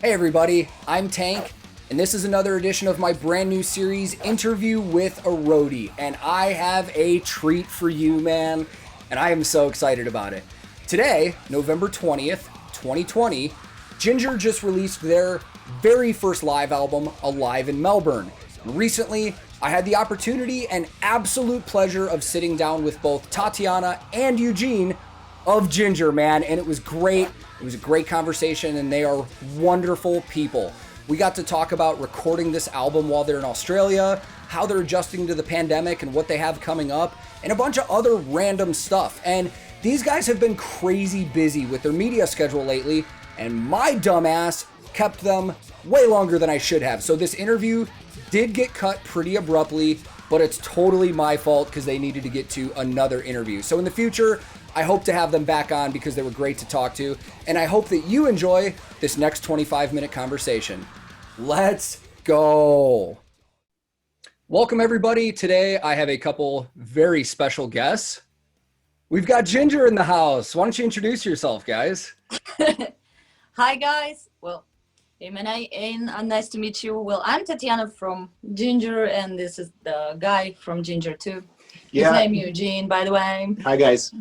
Hey everybody, I'm Tank, and this is another edition of my brand new series, Interview with a Roadie. And I have a treat for you, man, and I am so excited about it. Today, November 20th, 2020, Jinjer just released their very first live album, Alive in Melbourne. And recently, I had the opportunity and absolute pleasure of sitting down with both Tatiana and Eugene of Jinjer, man, and it was great. It was a great conversation, and they are wonderful people. We got to talk about recording this album while they're in Australia, how they're adjusting to the pandemic and what they have coming up, and a bunch of other random stuff. And these guys have been crazy busy with their media schedule lately, and my dumbass kept them way longer than I should have. So this interview did get cut pretty abruptly, but it's totally my fault because they needed to get to another interview. So in the future, I hope to have them back on because they were great to talk to, and I hope that you enjoy this next 25-minute conversation. Let's go. Welcome, everybody. Today, I have a couple very special guests. We've got Jinjer in the house. Why don't you introduce yourself, guys? Hi, guys. Well, nice to meet you. Well, I'm Tatiana from Jinjer, and this is the guy from Jinjer too. His name Eugene, by the way. Hi, guys.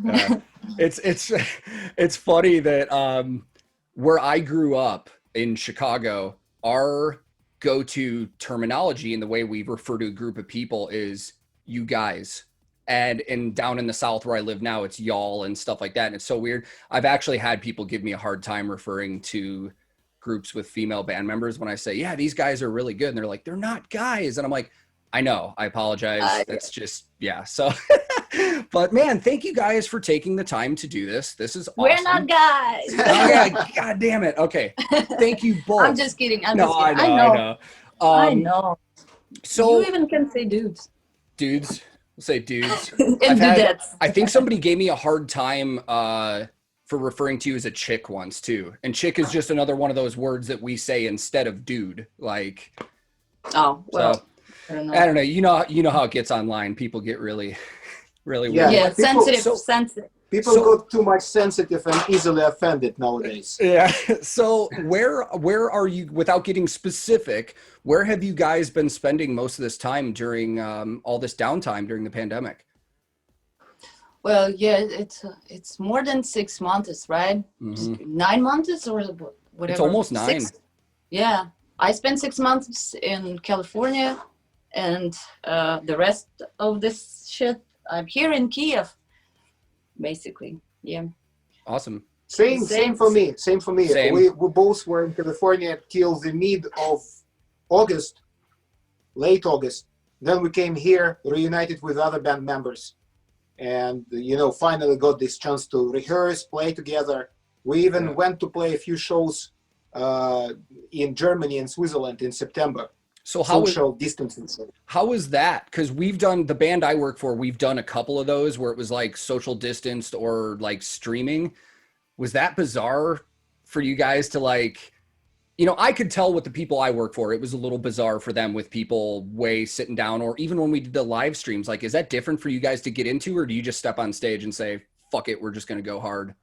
It's funny that where I grew up in Chicago, our go-to terminology and the way we refer to a group of people is you guys. And down in the South where I live now, it's y'all and stuff like that. And it's so weird. I've actually had people give me a hard time referring to groups with female band members when I say, yeah, these guys are really good. And they're like, they're not guys. And I'm like, I know, I apologize. That's just, yeah. So, but man, thank you guys for taking the time to do this. This is awesome. We're not guys. Oh, yeah, God damn it. Okay. Thank you both. I'm just kidding. I know. I know. So you even can say dudes. Dudes. We'll say dudes. And dudettes. I think somebody gave me a hard time for referring to you as a chick once too. And chick is just another one of those words that we say instead of dude. Like, oh, well. So, I don't know. You know how it gets online. People get really weird. Yeah, sensitive. People go too much sensitive and easily offended nowadays. Yeah. So where are you, without getting specific, where have you guys been spending most of this time during all this downtime during the pandemic? Well, yeah, it's more than 6 months, right? Mm-hmm. 9 months or whatever. It's almost 9. 6. Yeah. I spent 6 months in California, and the rest of this shit, I'm here in Kiev, basically. Yeah. Awesome. Same for me. Same. We both were in California till the mid of August, late August. Then we came here, reunited with other band members, and finally got this chance to rehearse, play together. We even went to play a few shows in Germany and Switzerland in September. So social distancing. How is that? Because we've done, the band I work for, we've done a couple of those where it was like social distanced or like streaming. Was that bizarre for you guys to like, I could tell with the people I work for, it was a little bizarre for them with people way sitting down, or even when we did the live streams, like, is that different for you guys to get into, or do you just step on stage and say, fuck it, we're just going to go hard?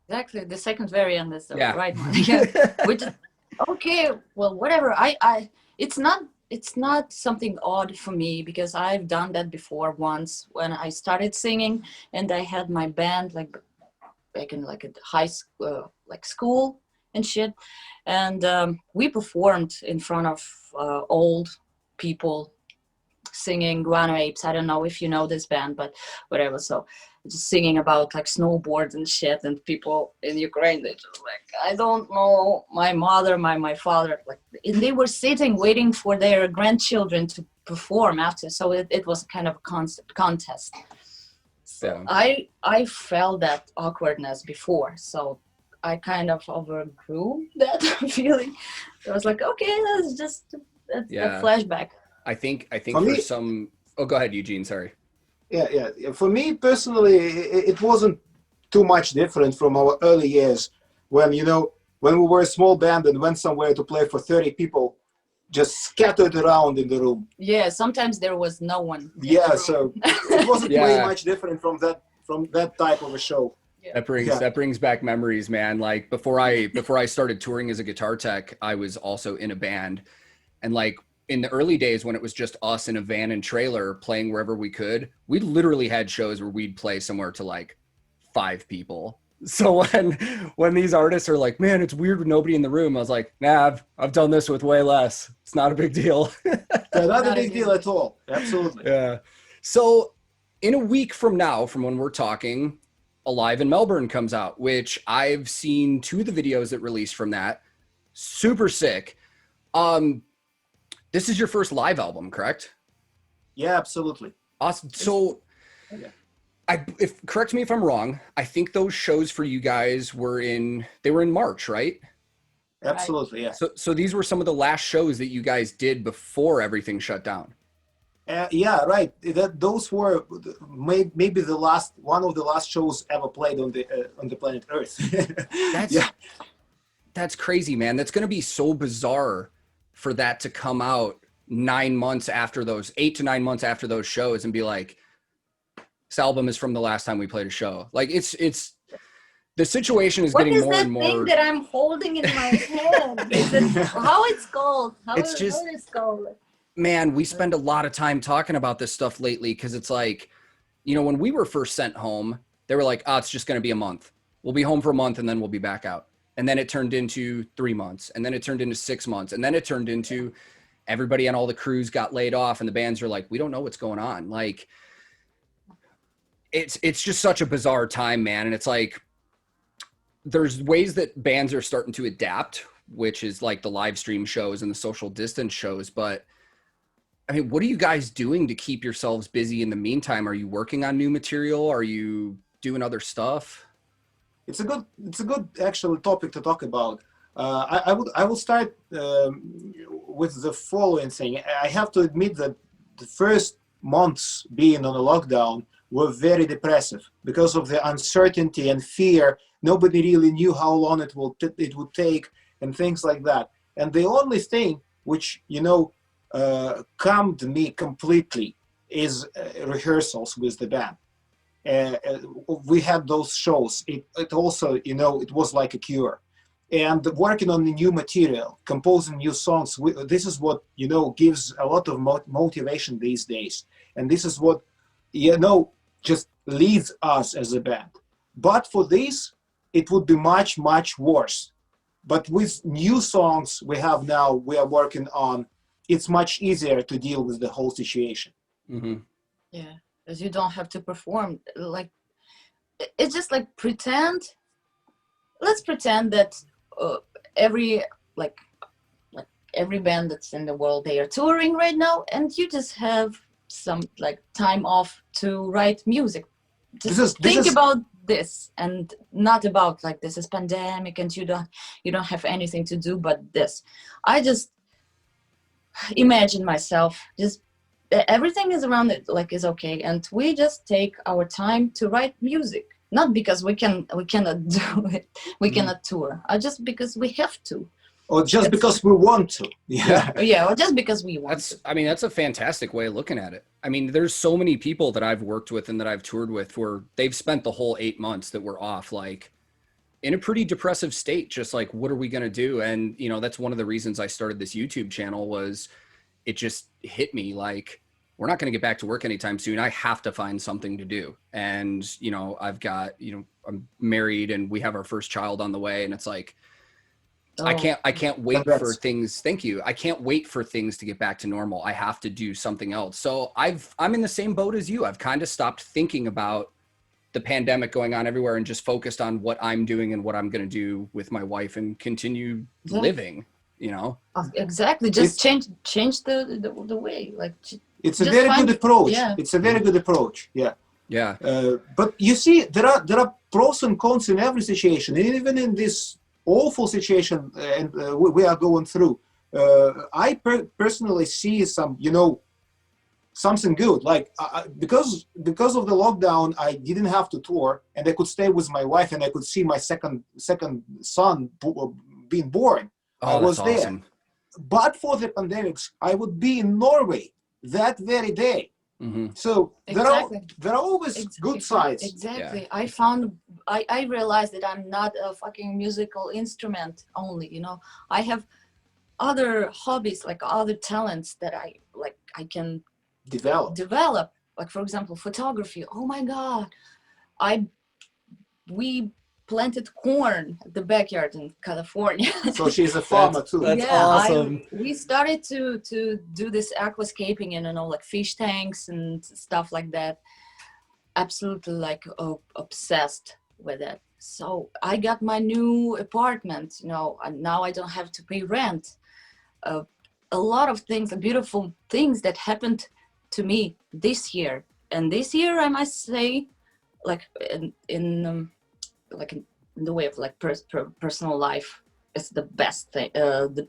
Exactly. The second variant is the right one. Yeah. Okay, well, whatever. It's not something odd for me because I've done that before once when I started singing, and I had my band like back in like a high school, school and shit, and we performed in front of old people singing Guano Apes. I don't know if you know this band, but whatever. So just singing about like snowboards and shit, and people in Ukraine, they just like, I don't know, my mother, my father, like, and they were sitting waiting for their grandchildren to perform after. So it was kind of a constant contest. So I felt that awkwardness before, so I kind of overgrew that feeling. So I was like, okay, that's just a flashback. I think for some, oh, go ahead, Eugene, sorry. Yeah. For me personally, it wasn't too much different from our early years when we were a small band and went somewhere to play for 30 people, just scattered around in the room. Yeah, sometimes there was no one. Yeah, so it wasn't way much different from that type of a show. That brings back memories, man. Like before I started touring as a guitar tech, I was also in a band, and like in the early days when it was just us in a van and trailer playing wherever we could, we literally had shows where we'd play somewhere to like 5 people. So when these artists are like, man, it's weird with nobody in the room, I was like, nah, I've done this with way less. It's not a big deal. Not a big deal at all. Absolutely. Yeah. So in a week from now, from when we're talking, Alive in Melbourne comes out, which I've seen 2 of the videos that released from that. Super sick. This is your first live album, correct? Yeah, absolutely. Awesome. So, correct me if I'm wrong. I think those shows for you guys were in March, right? Absolutely, yeah. So these were some of the last shows that you guys did before everything shut down. Yeah, right. Those were maybe one of the last shows ever played on the planet Earth. That's crazy, man. That's going to be so bizarre for that to come out 9 months after those, 8 to 9 months after those shows, and be like, this album is from the last time we played a show. Like it's the situation is getting more and more. What is that thing that I'm holding in my hand? How it's called? How it's called? Man, we spend a lot of time talking about this stuff lately because it's like, you know, when we were first sent home, they were like, oh, it's just going to be a month. We'll be home for a month and then we'll be back out. And then it turned into 3 months, and then it turned into 6 months, and then it turned into everybody on all the crews got laid off, and the bands are like, we don't know what's going on. Like, it's just such a bizarre time, man. And it's like, there's ways that bands are starting to adapt, which is like the live stream shows and the social distance shows. But I mean, what are you guys doing to keep yourselves busy in the meantime? Are you working on new material? Are you doing other stuff? It's a good actual topic to talk about. I will start with the following thing. I have to admit that the first months being on a lockdown were very depressive because of the uncertainty and fear. Nobody really knew how long it would take and things like that. And the only thing which, calmed me completely is rehearsals with the band. We had those shows. It also, it was like a cure. And working on the new material, composing new songs, this is what, gives a lot of motivation these days. And this is what, just leads us as a band. But for this, it would be much, much worse. But with new songs we have now, we are working on, it's much easier to deal with the whole situation. Mm-hmm. Yeah, because you don't have to perform. Like, it's just like let's pretend that every band that's in the world, they are touring right now, and you just have some like time off to write music. Just think about this, and not about like this is pandemic and you don't have anything to do but this. I just imagine myself just everything is around it, like, is okay, and we just take our time to write music, not because we cannot do it, we cannot tour, just because we have to, or just because we want to. Yeah, or just because we want to. I mean, that's a fantastic way of looking at it. I mean, there's so many people that I've worked with and that I've toured with where they've spent the whole 8 months that we're off, like, in a pretty depressive state, just like, what are we going to do? And, that's one of the reasons I started this YouTube channel, was it just hit me like, we're not going to get back to work anytime soon. I have to find something to do. And, I've got, I'm married and we have our first child on the way. And it's like, I can't wait for things. Thank you. I can't wait for things to get back to normal. I have to do something else. So I'm in the same boat as you. I've kind of stopped thinking about the pandemic going on everywhere and just focused on what I'm doing and what I'm going to do with my wife and continue living, Exactly. Just change the way, like, it's a very good approach. Yeah. It's a very good approach. Yeah. Yeah. But you see, there are pros and cons in every situation, and even in this awful situation we are going through. I personally see some, something good. Like because of the lockdown, I didn't have to tour, and I could stay with my wife, and I could see my second son being born. Oh, I was awesome. there. But for the pandemics, I would be in Norway that very day. So Exactly. there are always good sides. Exactly. Yeah. I realized that I'm not a fucking musical instrument only, you know. I have other hobbies, like other talents that I can develop. Like, for example, photography. Oh my God. We planted corn at the backyard in California. So she's a farmer too. That's awesome. We started to do this aquascaping and, you know, like fish tanks and stuff like that. Absolutely, like obsessed with it. So I got my new apartment, you know, and now I don't have to pay rent. A lot of things, beautiful things that happened to me this year. And this year, I must say, like in the way of like personal life, it's the best thing,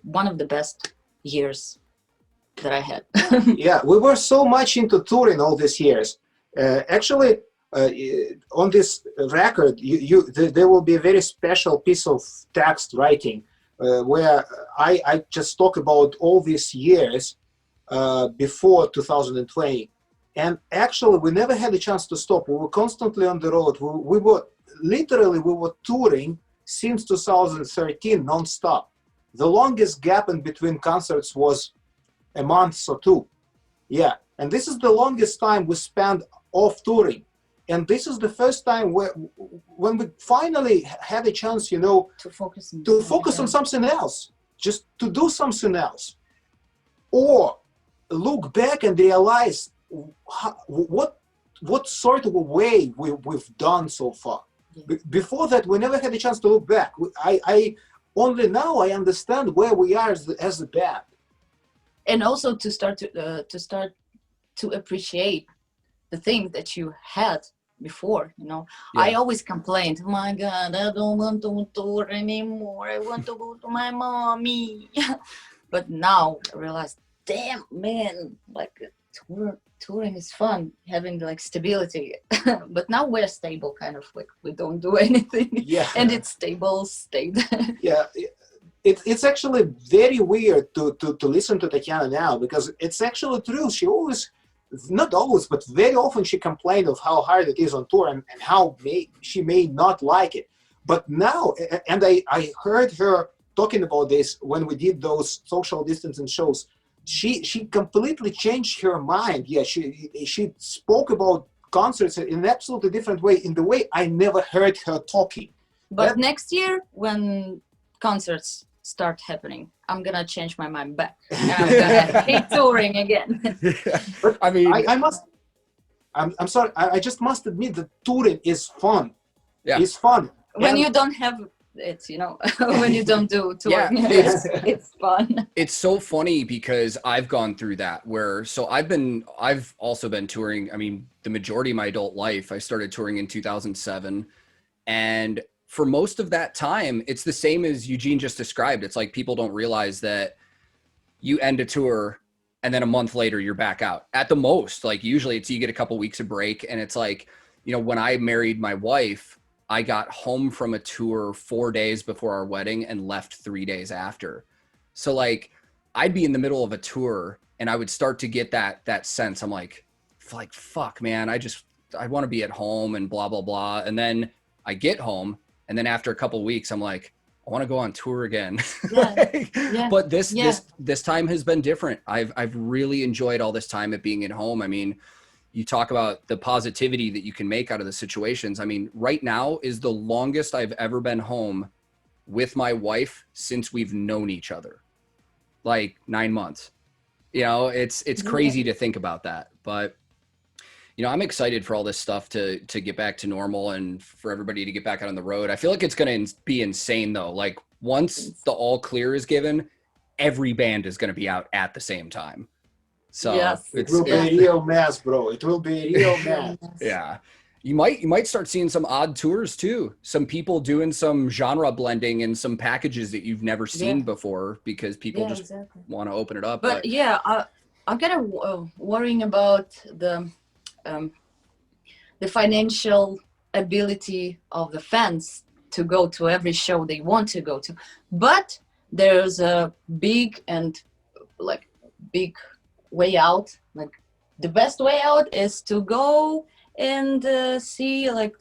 one of the best years that I had. Yeah, we were so much into touring all these years. Actually, on this record, there will be a very special piece of text writing where I just talk about all these years before 2020. And actually, we never had a chance to stop. We were constantly on the road. We were touring since 2013 non-stop. The longest gap in between concerts was a month or two. Yeah, and this is the longest time we spent off touring. And this is the first time when we finally had a chance, you know, to focus on something else, just to do something else, or look back and realize what sort of a way we've done so far. Yeah. Before that, we never had a chance to look back. I only now I understand where we are as a band, and also to start to appreciate the things that you had before. You know, yeah. I always complained, oh my God, I don't want to tour anymore. I want to go to my mommy. But now I realize, damn, man, like touring is fun, having like stability. But now we're stable, kind of, like we don't do anything. Yeah. And it's stayed. Yeah. It's actually very weird to listen to Tatiana now, because it's actually true. She always, not always, but very often she complained of how hard it is on tour and how she may not like it. But now, and I heard her talking about this when we did those social distancing shows, she completely changed her mind. Yeah, she spoke about concerts in an absolutely different way, in the way I never heard her talking. But next year, when concerts start happening, I'm gonna change my mind back. And I'm gonna keep touring again. But I mean, I'm sorry. I just must admit that touring is fun. Yeah, it's fun when you don't have it, you know. When you don't do touring, yeah, it's fun. It's so funny because I've gone through that. I've also been touring. I mean, the majority of my adult life. I started touring in 2007, and for most of that time, it's the same as Eugene just described. It's like people don't realize that you end a tour and then a month later you're back out. At the most, like usually it's you get a couple weeks of break. And it's like, you know, when I married my wife, I got home from a tour 4 days before our wedding and left 3 days after. So like I'd be in the middle of a tour and I would start to get that sense. I'm like, fuck, man, I want to be at home and blah, blah, blah. And then I get home. And then after a couple of weeks, I'm like, I want to go on tour again. Yeah. But this time has been different. I've really enjoyed all this time at being at home. I mean, you talk about the positivity that you can make out of the situations. I mean, right now is the longest I've ever been home with my wife since we've known each other, like 9 months. You know, it's crazy to think about that, but you know, I'm excited for all this stuff to get back to normal and for everybody to get back out on the road. I feel like it's going to be insane though. Like once the all clear is given, every band is going to be out at the same time. So yes, it will be a real mess, bro. It will be a real mess. Yeah. You might start seeing some odd tours too. Some people doing some genre blending and some packages that you've never seen before because people just want to open it up. But yeah, I'm kind of worrying about the financial ability of the fans to go to every show they want to go to. But there's a big way out. Like the best way out is to go and see like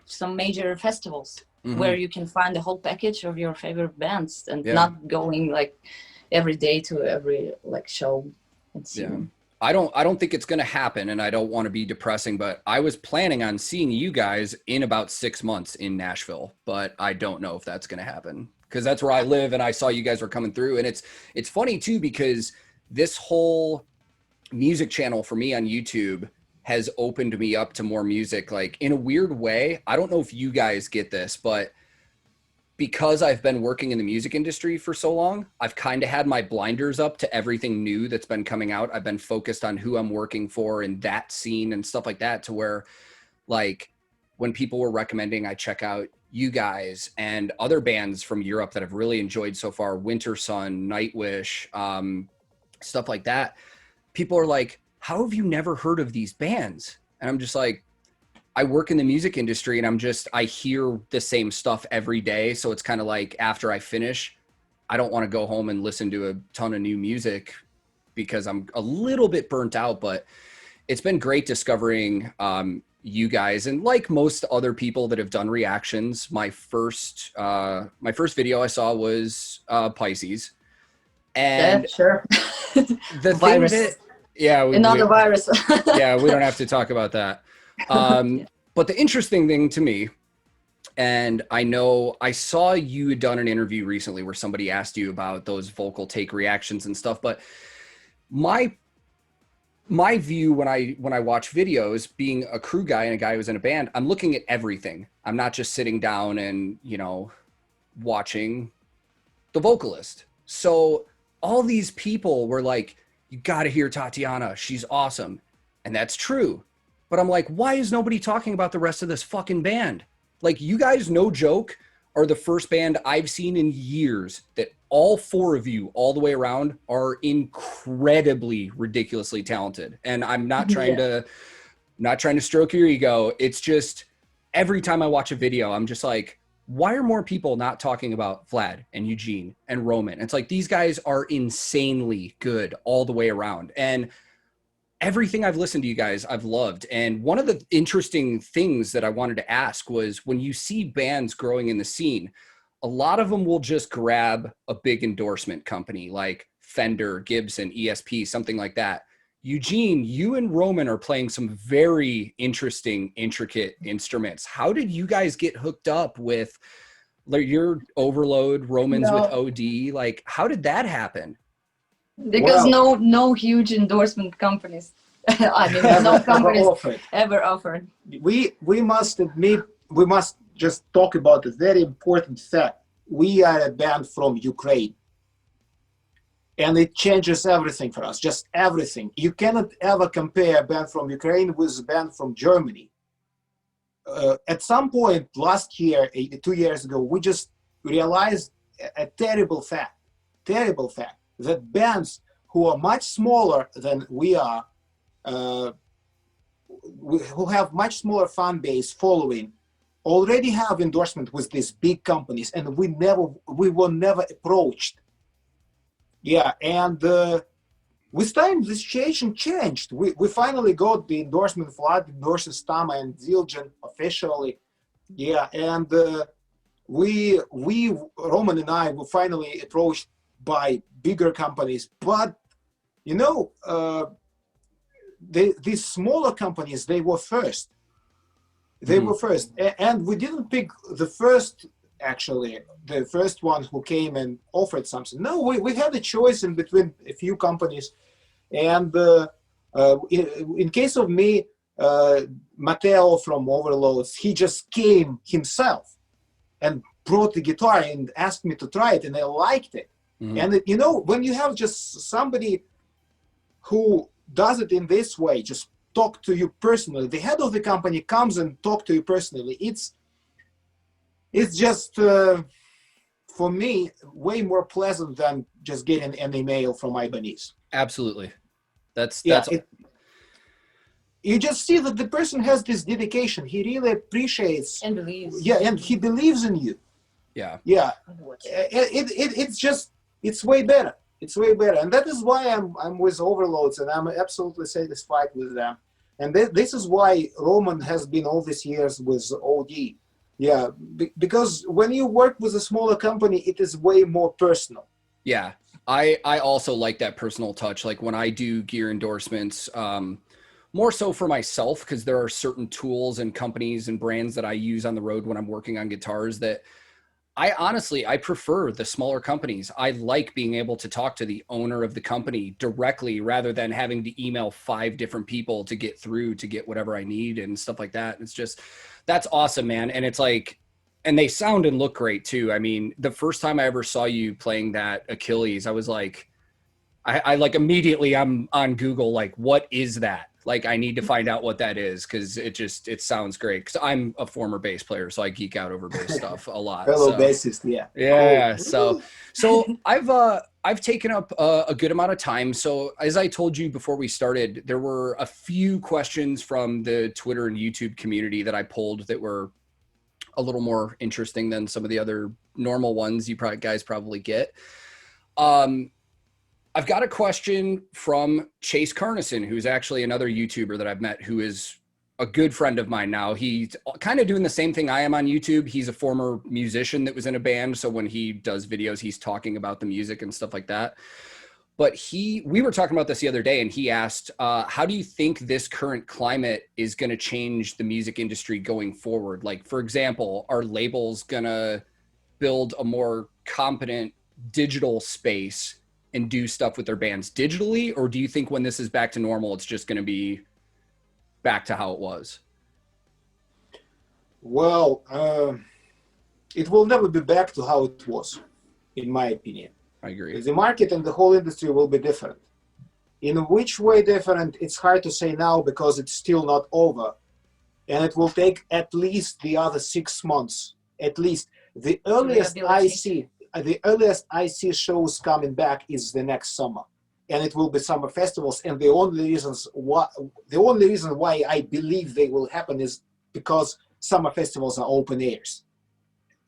some major festivals where you can find the whole package of your favorite bands, and not going like every day to every like show and see them. I don't think it's going to happen, and I don't want to be depressing, but I was planning on seeing you guys in about 6 months in Nashville, but I don't know if that's going to happen because that's where I live, and I saw you guys were coming through. And it's funny too, because this whole music channel for me on YouTube has opened me up to more music, like in a weird way. I don't know if you guys get this, but because I've been working in the music industry for so long, I've kind of had my blinders up to everything new that's been coming out. I've been focused on who I'm working for in that scene and stuff like that, to where like when people were recommending I check out you guys and other bands from Europe that I've really enjoyed so far, Winter Sun, Nightwish, stuff like that. People are like, how have you never heard of these bands? And I'm just like, I work in the music industry, and I hear the same stuff every day. So it's kind of like after I finish, I don't want to go home and listen to a ton of new music because I'm a little bit burnt out. But it's been great discovering you guys. And like most other people that have done reactions, my first video I saw was Pisces. And sure. The virus. Another virus. Yeah, we don't have to talk about that. But the interesting thing to me, and I know I saw you had done an interview recently where somebody asked you about those vocal take reactions and stuff, but my view when I watch videos, being a crew guy and a guy who's in a band, I'm looking at everything. I'm not just sitting down and, watching the vocalist. So all these people were like, you got to hear Tatiana. She's awesome. And that's true. But I'm like, why is nobody talking about the rest of this fucking band? Like, you guys, no joke, are the first band I've seen in years that all four of you all the way around are incredibly, ridiculously talented. And I'm not trying to stroke your ego. It's just every time I watch a video, I'm just like, why are more people not talking about Vlad and Eugene and Roman? It's like, these guys are insanely good all the way around. And everything I've listened to you guys, I've loved. And one of the interesting things that I wanted to ask was, when you see bands growing in the scene, a lot of them will just grab a big endorsement company like Fender, Gibson, ESP, something like that. Eugene, you and Roman are playing some very interesting, intricate instruments. How did you guys get hooked up with your Overload, Roman's with OD? Like, how did that happen? Because no huge endorsement companies. I mean, no companies ever offered. We must admit, we must just talk about a very important fact. We are a band from Ukraine. And it changes everything for us, just everything. You cannot ever compare a band from Ukraine with a band from Germany. At some point last year, 2 years ago, we just realized a terrible fact, that bands who are much smaller than we are, who have much smaller fan base following, already have endorsement with these big companies, and we were never approached. Yeah, and with time, the situation changed. We finally got the endorsement. Vlad endorses Tama and Zildjian officially. Yeah, and we Roman and I were finally approached by bigger companies. But these smaller companies, they were first. They were first, and we didn't pick the first. Actually, the first one who came and offered something. No, we had a choice in between a few companies. And in case of me, Matteo from Overloads, he just came himself and brought the guitar and asked me to try it, and I liked it. And when you have just somebody who does it in this way, just talk to you personally, the head of the company comes and talk to you personally, it's just, for me, way more pleasant than just getting an email from Ibanez. Absolutely. You just see that the person has this dedication. He really appreciates and believes. Yeah, and he believes in you. Yeah. Yeah. It's way better. It's way better, and that is why I'm with Overloads, and I'm absolutely satisfied with them. And this is why Roman has been all these years with OD. Yeah, because when you work with a smaller company, it is way more personal. Yeah, I also like that personal touch. Like when I do gear endorsements, more so for myself, because there are certain tools and companies and brands that I use on the road when I'm working on guitars that I prefer the smaller companies. I like being able to talk to the owner of the company directly rather than having to email 5 different people to get through to get whatever I need and stuff like that. It's just, that's awesome, man. And it's like, and they sound and look great too. I mean, the first time I ever saw you playing that Achilles, I was like, I like immediately I'm on Google, like, what is that? Like, I need to find out what that is, because it sounds great. Because I'm a former bass player, so I geek out over bass stuff a lot. Fellow bassist, yeah. Yeah. Cool. So I've taken up a good amount of time. So as I told you before we started, there were a few questions from the Twitter and YouTube community that I pulled that were a little more interesting than some of the other normal ones you guys probably get. I've got a question from Chase Carnison, who's actually another YouTuber that I've met, who is a good friend of mine now. He's kind of doing the same thing I am on YouTube. He's a former musician that was in a band. So when he does videos, he's talking about the music and stuff like that. But we were talking about this the other day, and he asked, how do you think this current climate is going to change the music industry going forward? Like, for example, are labels going to build a more competent digital space and do stuff with their bands digitally? Or do you think when this is back to normal, it's just going to be back to how it was? Well, it will never be back to how it was, in my opinion. I agree. The market and the whole industry will be different. In which way different, it's hard to say now, because it's still not over. And it will take at least the other 6 months, at least. The earliest I see shows coming back is the next summer, and it will be summer festivals. And the only reason why I believe they will happen is because summer festivals are open airs.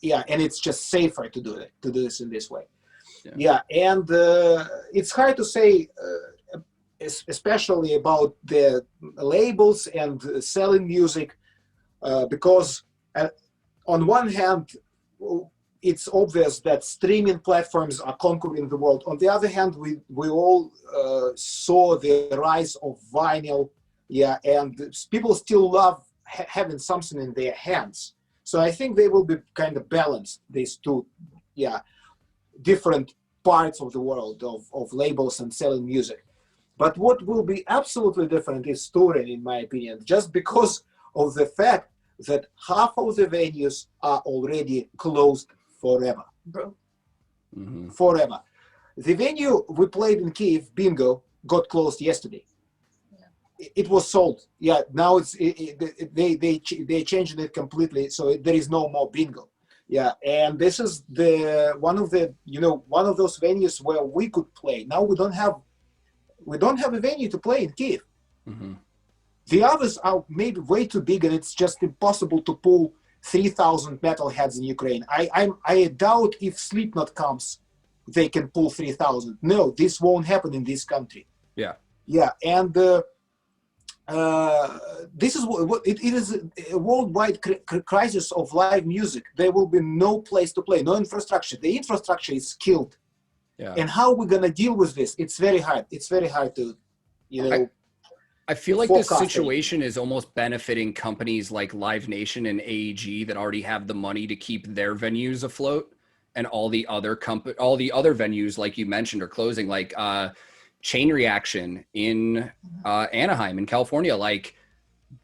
Yeah, and it's just safer to do this in this way. Yeah, and it's hard to say, especially about the labels and selling music, because on one hand, it's obvious that streaming platforms are conquering the world. On the other hand, we all saw the rise of vinyl, yeah, and people still love having something in their hands. So I think they will be kind of balanced, these two, yeah, different parts of the world of labels and selling music. But what will be absolutely different is touring, in my opinion, just because of the fact that half of the venues are already closed forever. Bro. Mm-hmm. Forever. The venue we played in Kiev, Bingo, got closed yesterday. Yeah. It was sold. Yeah, now they changed it completely, so there is no more Bingo. Yeah, and this is one of those venues where we could play. Now we don't have a venue to play in Kiev. Mm-hmm. The others are maybe way too big, and it's just impossible to pull 3,000 metalheads in Ukraine. I doubt if Slipknot comes, they can pull 3,000. No, this won't happen in this country. Yeah. Yeah, and this is what it is, a worldwide crisis of live music. There will be no place to play, no infrastructure. The infrastructure is killed. Yeah. And how we're gonna deal with this? It's very hard. It's very hard to, I feel like this situation is almost benefiting companies like Live Nation and AEG that already have the money to keep their venues afloat, and all the other venues, like you mentioned, are closing. Like Chain Reaction in Anaheim in California, like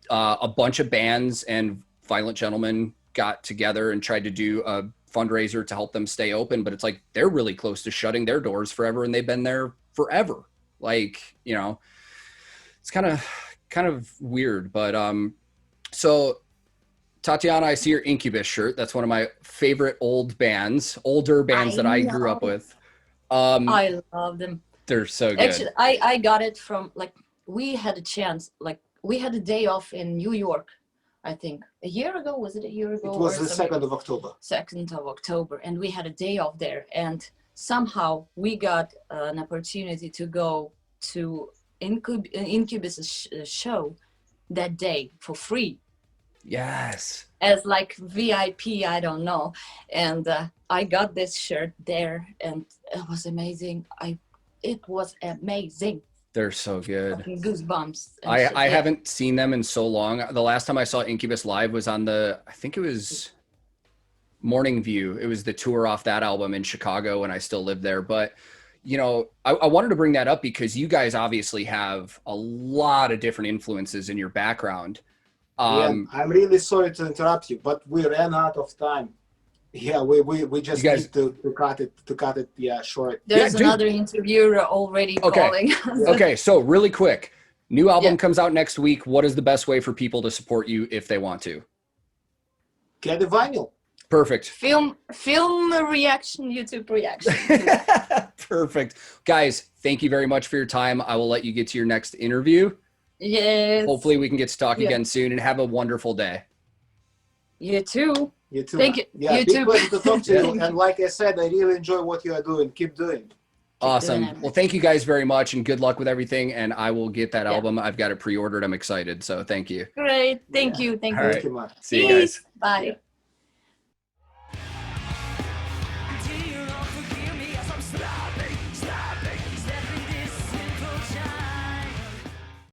a bunch of bands and Violent Gentlemen got together and tried to do a fundraiser to help them stay open, but it's like they're really close to shutting their doors forever, and they've been there forever. Like, it's kind of weird. But so Tatiana, I see your Incubus shirt. That's one of my favorite older bands that I grew up with. I love them. They're so good. Actually, I got it from, like, we had a chance, like, we had a day off in New York, I think a year ago. Was it a year ago? It was the 2nd of October. 2nd of October, and we had a day off there, and somehow we got an opportunity to go to Incubus show that day for free. Yes. As like VIP, I don't know. And I got this shirt there, and it was amazing. It was amazing. They're so good. Fucking goosebumps. I haven't seen them in so long. The last time I saw Incubus live was on I think it was Morning View. It was the tour off that album in Chicago when I still lived there. But, you know, I wanted to bring that up because you guys obviously have a lot of different influences in your background. Yeah, I'm really sorry to interrupt you, but we ran out of time. Yeah, we just need to cut it short. There's another interviewer already calling. Okay, so really quick, new album comes out next week. What is the best way for people to support you if they want to? Get a vinyl. Perfect. Film reaction, YouTube reaction. Perfect. Guys, thank you very much for your time. I will let you get to your next interview. Yes. Hopefully we can get to talk again soon, and have a wonderful day. You too. You too. Thank you. Yeah, big pleasure to talk to you. And like I said, I really enjoy what you are doing. Keep doing. Awesome. Well, thank you guys very much, and good luck with everything. And I will get that album. I've got it pre-ordered. I'm excited. So thank you. Great. Thank you. Thank you. All right. Thank you, man. See you guys. Bye.